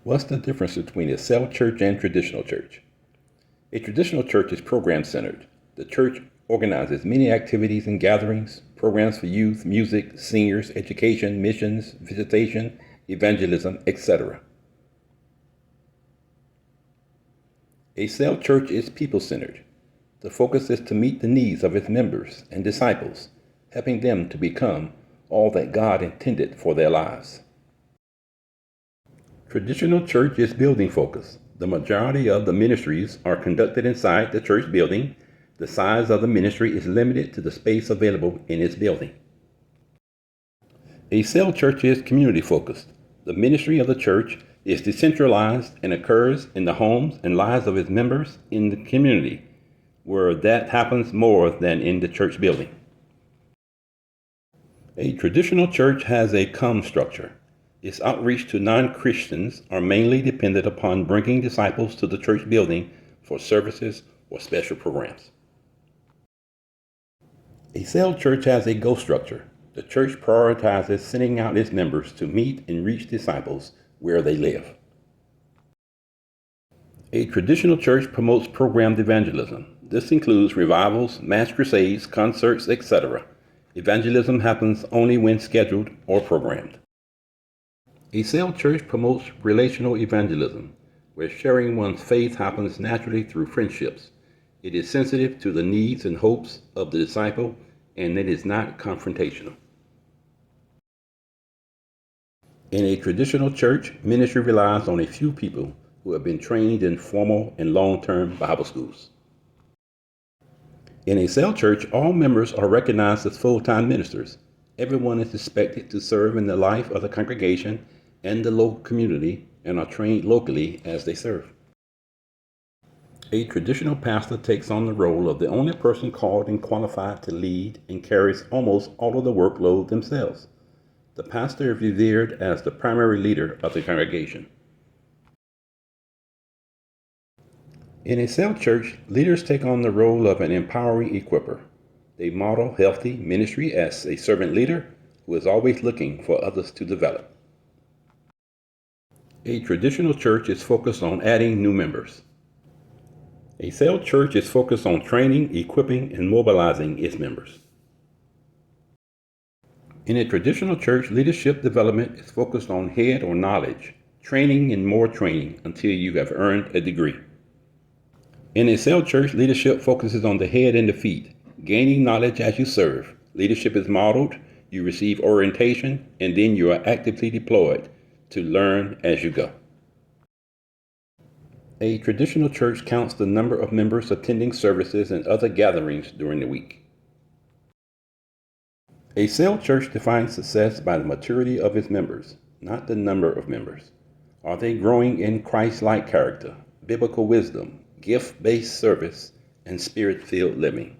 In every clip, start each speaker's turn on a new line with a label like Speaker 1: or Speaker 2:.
Speaker 1: What's the difference between a cell church and traditional church? A traditional church is program-centered. The church organizes many activities and gatherings, programs for youth, music, seniors, education, missions, visitation, evangelism, etc. A cell church is people-centered. The focus is to meet the needs of its members and disciples, helping them to become all that God intended for their lives. Traditional church is building focused. The majority of the ministries are conducted inside the church building. The size of the ministry is limited to the space available in its building. A cell church is community focused. The ministry of the church is decentralized and occurs in the homes and lives of its members in the community, where that happens more than in the church building. A traditional church has a comm structure. Its outreach to non-Christians are mainly dependent upon bringing disciples to the church building for services or special programs. A cell church has a go structure. The church prioritizes sending out its members to meet and reach disciples where they live. A traditional church promotes programmed evangelism. This includes revivals, mass crusades, concerts, etc. Evangelism happens only when scheduled or programmed. A cell church promotes relational evangelism, where sharing one's faith happens naturally through friendships. It is sensitive to the needs and hopes of the disciple, and it is not confrontational. In a traditional church, ministry relies on a few people who have been trained in formal and long-term Bible schools. In a cell church, all members are recognized as full-time ministers. Everyone is expected to serve in the life of the congregation and the local community and are trained locally as they serve. A traditional pastor takes on the role of the only person called and qualified to lead and carries almost all of the workload themselves. The pastor is revered as the primary leader of the congregation. In a cell church, leaders take on the role of an empowering equipper. They model healthy ministry as a servant leader who is always looking for others to develop. A traditional church is focused on adding new members. A cell church is focused on training, equipping, and mobilizing its members. In a traditional church, leadership development is focused on head or knowledge, training and more training until you have earned a degree. In a cell church, leadership focuses on the head and the feet, gaining knowledge as you serve. Leadership is modeled, you receive orientation, and then you are actively deployed to learn as you go. A traditional church counts the number of members attending services and other gatherings during the week. A cell church defines success by the maturity of its members, not the number of members. Are they growing in Christ-like character, biblical wisdom, gift-based service, and spirit-filled living?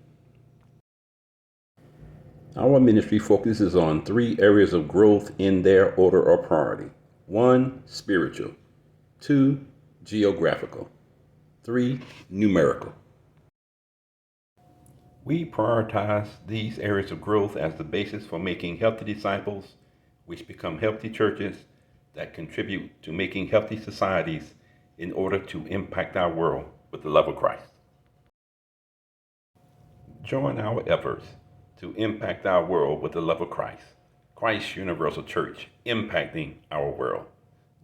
Speaker 1: Our ministry focuses on 3 areas of growth in their order of priority. 1, spiritual. 2, geographical. 3, numerical. We prioritize these areas of growth as the basis for making healthy disciples, which become healthy churches that contribute to making healthy societies in order to impact our world with the love of Christ. Join our efforts to impact our world with the love of Christ. Christ Universal Church, impacting our world.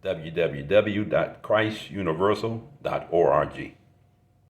Speaker 1: www.christuniversal.org